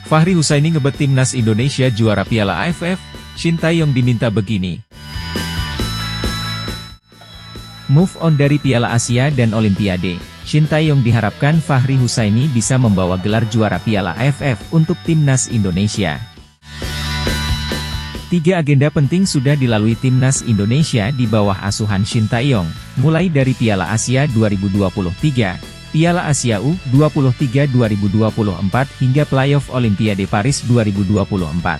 Fahri Husaini ngebet timnas Indonesia juara Piala AFF, Shin Tae-yong diminta begini. Move on dari Piala Asia dan Olimpiade, Shin Tae-yong diharapkan Fahri Husaini bisa membawa gelar juara Piala AFF untuk timnas Indonesia. 3 agenda penting sudah dilalui timnas Indonesia di bawah asuhan Shin Tae-yong, mulai dari Piala Asia 2023, Piala Asia U23 2024 hingga playoff Olimpiade Paris 2024.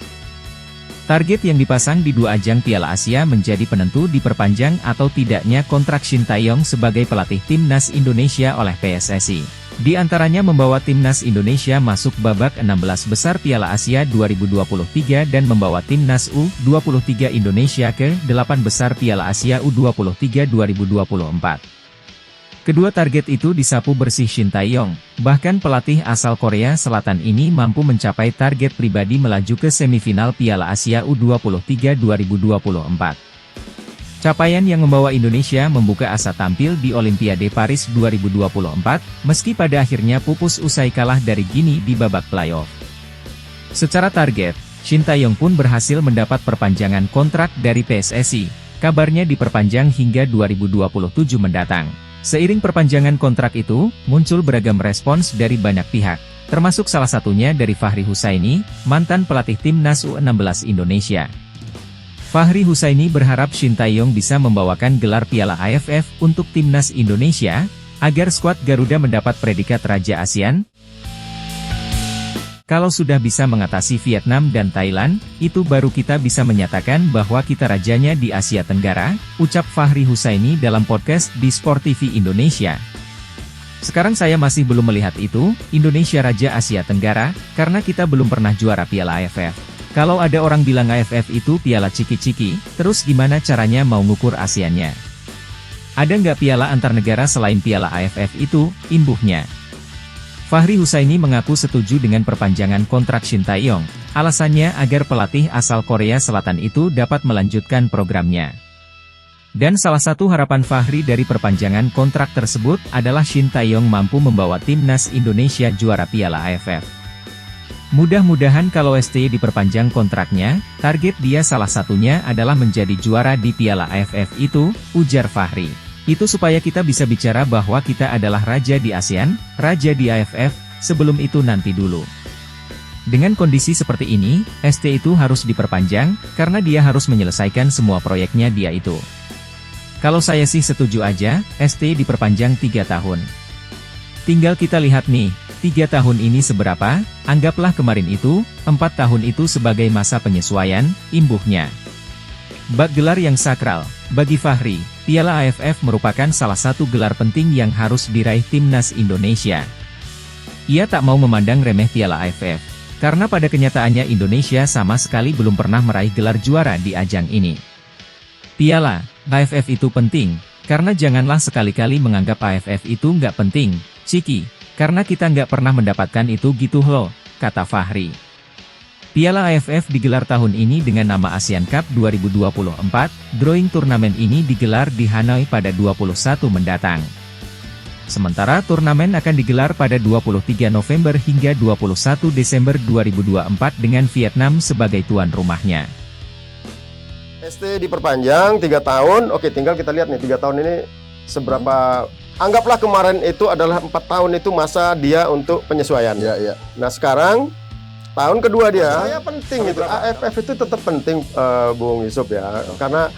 Target yang dipasang di 2 ajang Piala Asia menjadi penentu diperpanjang atau tidaknya kontrak Shin Tae-yong sebagai pelatih timnas Indonesia oleh PSSI. Di antaranya membawa timnas Indonesia masuk babak 16 besar Piala Asia 2023 dan membawa timnas U23 Indonesia ke 8 besar Piala Asia U23 2024. Kedua target itu disapu bersih Shin Tae-yong, bahkan pelatih asal Korea Selatan ini mampu mencapai target pribadi melaju ke semifinal Piala Asia U23 2024. Capaian yang membawa Indonesia membuka asa tampil di Olimpiade Paris 2024, meski pada akhirnya pupus usai kalah dari Gini di babak playoff. Secara target, Shin Tae-yong pun berhasil mendapat perpanjangan kontrak dari PSSI, kabarnya diperpanjang hingga 2027 mendatang. Seiring perpanjangan kontrak itu, muncul beragam respons dari banyak pihak, termasuk salah satunya dari Fahri Husaini, mantan pelatih timnas U16 Indonesia. Fahri Husaini berharap Shin Tae-yong bisa membawakan gelar Piala AFF untuk timnas Indonesia, agar skuad Garuda mendapat predikat Raja ASEAN. Kalau sudah bisa mengatasi Vietnam dan Thailand, itu baru kita bisa menyatakan bahwa kita rajanya di Asia Tenggara, ucap Fahri Husaini dalam podcast di Sport TV Indonesia. Sekarang saya masih belum melihat itu, Indonesia Raja Asia Tenggara, karena kita belum pernah juara Piala AFF. Kalau ada orang bilang AFF itu piala ciki-ciki, terus gimana caranya mau ngukur ASEAN-nya? Ada nggak piala antar negara selain Piala AFF itu, imbuhnya? Fahri Husaini mengaku setuju dengan perpanjangan kontrak Shin Tae-yong, alasannya agar pelatih asal Korea Selatan itu dapat melanjutkan programnya. Dan salah satu harapan Fahri dari perpanjangan kontrak tersebut adalah Shin Tae-yong mampu membawa timnas Indonesia juara Piala AFF. Mudah-mudahan kalau STY diperpanjang kontraknya, target dia salah satunya adalah menjadi juara di Piala AFF itu, ujar Fahri. Itu supaya kita bisa bicara bahwa kita adalah raja di ASEAN, raja di AFF, sebelum itu nanti dulu. Dengan kondisi seperti ini, ST itu harus diperpanjang, karena dia harus menyelesaikan semua proyeknya dia itu. Kalau saya sih setuju aja, ST diperpanjang 3 tahun. Tinggal kita lihat nih, 3 tahun ini seberapa, anggaplah kemarin itu, 4 tahun itu sebagai masa penyesuaian, imbuhnya. Bak gelar yang sakral, bagi Fahri, Piala AFF merupakan salah satu gelar penting yang harus diraih timnas Indonesia. Ia tak mau memandang remeh Piala AFF, karena pada kenyataannya Indonesia sama sekali belum pernah meraih gelar juara di ajang ini. Piala AFF itu penting, karena janganlah sekali-kali menganggap AFF itu nggak penting, ciki, karena kita nggak pernah mendapatkan itu gitu loh, kata Fahri. Piala AFF digelar tahun ini dengan nama ASEAN Cup 2024, drawing turnamen ini digelar di Hanoi pada 21 mendatang. Sementara turnamen akan digelar pada 23 November hingga 21 Desember 2024 dengan Vietnam sebagai tuan rumahnya. ST diperpanjang 3 tahun, oke tinggal kita lihat nih 3 tahun ini seberapa, anggaplah kemarin itu adalah 4 tahun itu masa dia untuk penyesuaian. Ya. Nah sekarang, tahun kedua dia, saya penting itu, AFF itu tetap penting Bung Yusuf ya, karena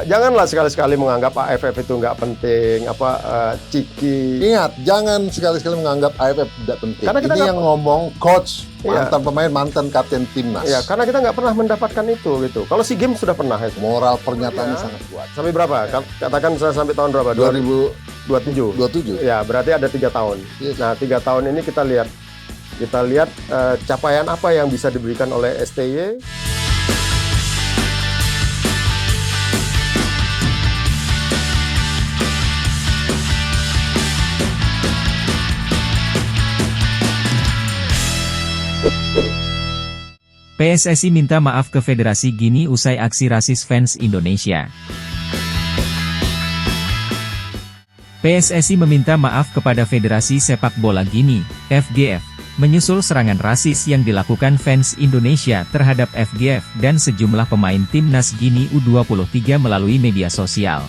janganlah sekali-sekali menganggap AFF itu nggak penting, ciki. Ingat, jangan sekali-sekali menganggap AFF tidak penting. Karena kita ini yang ngomong coach, mantan pemain, mantan kapten timnas. Iya, karena kita nggak pernah mendapatkan itu gitu. Kalau SEA Games sudah pernah itu. Moral pernyataannya sangat kuat. Sampai berapa? Katakan saya sampai tahun berapa? 2027. Ya, berarti ada 3 tahun. Yes. Nah, 3 tahun ini kita lihat capaian apa yang bisa diberikan oleh STY. PSSI minta maaf ke Federasi Gini usai aksi rasis fans Indonesia. PSSI meminta maaf kepada Federasi Sepak Bola Gini, FGF, menyusul serangan rasis yang dilakukan fans Indonesia terhadap FGF dan sejumlah pemain timnas Gini U23 melalui media sosial.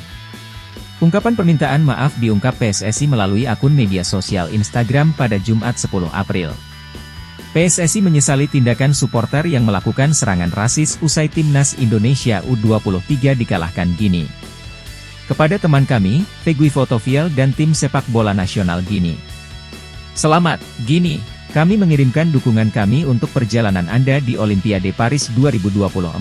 Ungkapan permintaan maaf diungkap PSSI melalui akun media sosial Instagram pada Jumat 10 April. PSSI menyesali tindakan supporter yang melakukan serangan rasis usai timnas Indonesia U23 dikalahkan Gini. Kepada teman kami, Tegui Fotovial dan tim sepak bola nasional Gini. Selamat, Gini. Kami mengirimkan dukungan kami untuk perjalanan Anda di Olimpiade Paris 2024.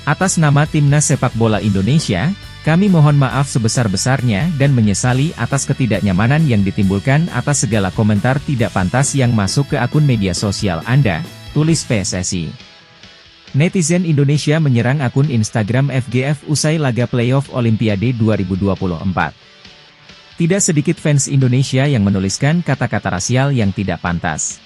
Atas nama Timnas Sepak Bola Indonesia, kami mohon maaf sebesar-besarnya dan menyesali atas ketidaknyamanan yang ditimbulkan atas segala komentar tidak pantas yang masuk ke akun media sosial Anda, tulis PSSI. Netizen Indonesia menyerang akun Instagram FGF usai laga playoff Olimpiade 2024. Tidak sedikit fans Indonesia yang menuliskan kata-kata rasial yang tidak pantas.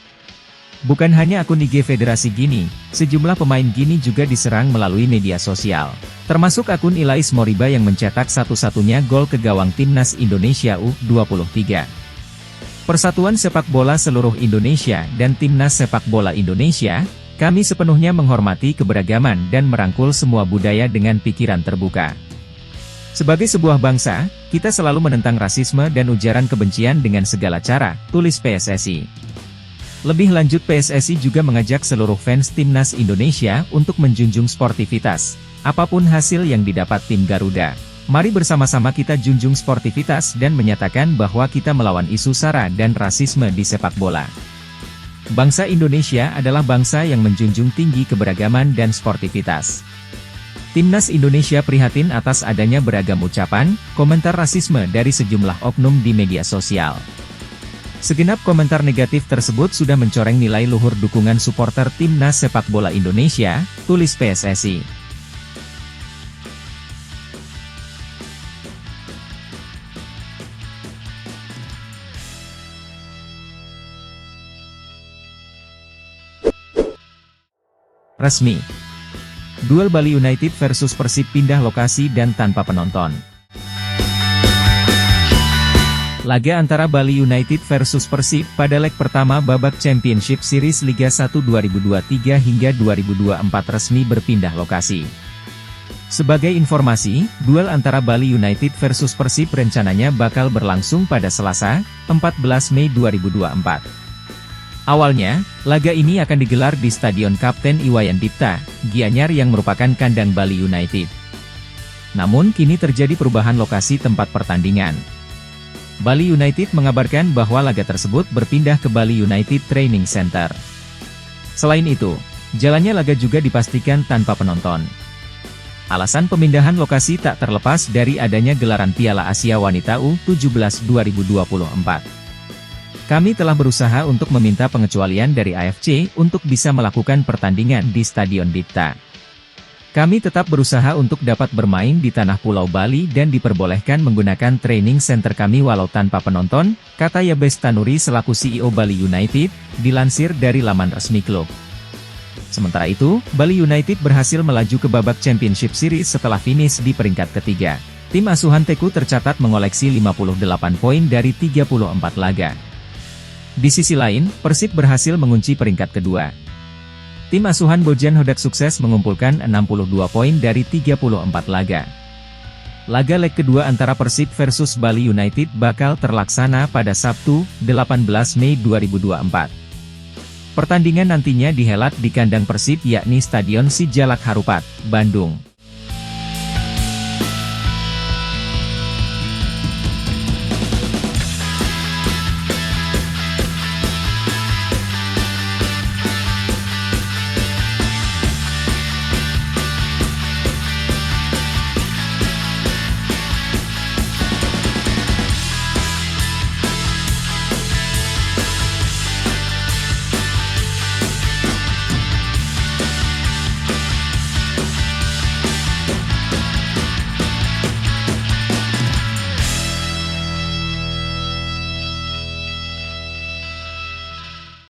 Bukan hanya akun IG Federasi Gini, sejumlah pemain Gini juga diserang melalui media sosial. Termasuk akun Ilais Moriba yang mencetak satu-satunya gol ke gawang timnas Indonesia U23. Persatuan Sepak Bola Seluruh Indonesia dan Timnas Sepak Bola Indonesia, kami sepenuhnya menghormati keberagaman dan merangkul semua budaya dengan pikiran terbuka. Sebagai sebuah bangsa, kita selalu menentang rasisme dan ujaran kebencian dengan segala cara, tulis PSSI. Lebih lanjut PSSI juga mengajak seluruh fans timnas Indonesia untuk menjunjung sportivitas. Apapun hasil yang didapat tim Garuda, mari bersama-sama kita junjung sportivitas dan menyatakan bahwa kita melawan isu SARA dan rasisme di sepak bola. Bangsa Indonesia adalah bangsa yang menjunjung tinggi keberagaman dan sportivitas. Timnas Indonesia prihatin atas adanya beragam ucapan, komentar rasisme dari sejumlah oknum di media sosial. Segenap komentar negatif tersebut sudah mencoreng nilai luhur dukungan supporter Timnas Sepak Bola Indonesia, tulis PSSI. Resmi. Duel Bali United versus Persib pindah lokasi dan tanpa penonton. Laga antara Bali United versus Persib pada leg pertama babak Championship Series Liga 1 2023 hingga 2024 resmi berpindah lokasi. Sebagai informasi, duel antara Bali United versus Persib rencananya bakal berlangsung pada Selasa, 14 Mei 2024. Awalnya, laga ini akan digelar di Stadion Kapten Iwayan Dipta, Gianyar yang merupakan kandang Bali United. Namun kini terjadi perubahan lokasi tempat pertandingan. Bali United mengabarkan bahwa laga tersebut berpindah ke Bali United Training Center. Selain itu, jalannya laga juga dipastikan tanpa penonton. Alasan pemindahan lokasi tak terlepas dari adanya gelaran Piala Asia Wanita U17 2024. Kami telah berusaha untuk meminta pengecualian dari AFC untuk bisa melakukan pertandingan di Stadion Dipta. Kami tetap berusaha untuk dapat bermain di tanah Pulau Bali dan diperbolehkan menggunakan training center kami walau tanpa penonton, kata Yabes Tanuri selaku CEO Bali United, dilansir dari laman resmi klub. Sementara itu, Bali United berhasil melaju ke babak Championship Series setelah finish di peringkat ketiga. Tim asuhan Teku tercatat mengoleksi 58 poin dari 34 laga. Di sisi lain, Persib berhasil mengunci peringkat kedua. Tim asuhan Bojan Hodak sukses mengumpulkan 62 poin dari 34 laga. Laga leg kedua antara Persib versus Bali United bakal terlaksana pada Sabtu, 18 Mei 2024. Pertandingan nantinya dihelat di kandang Persib yakni Stadion Sijalak Harupat, Bandung.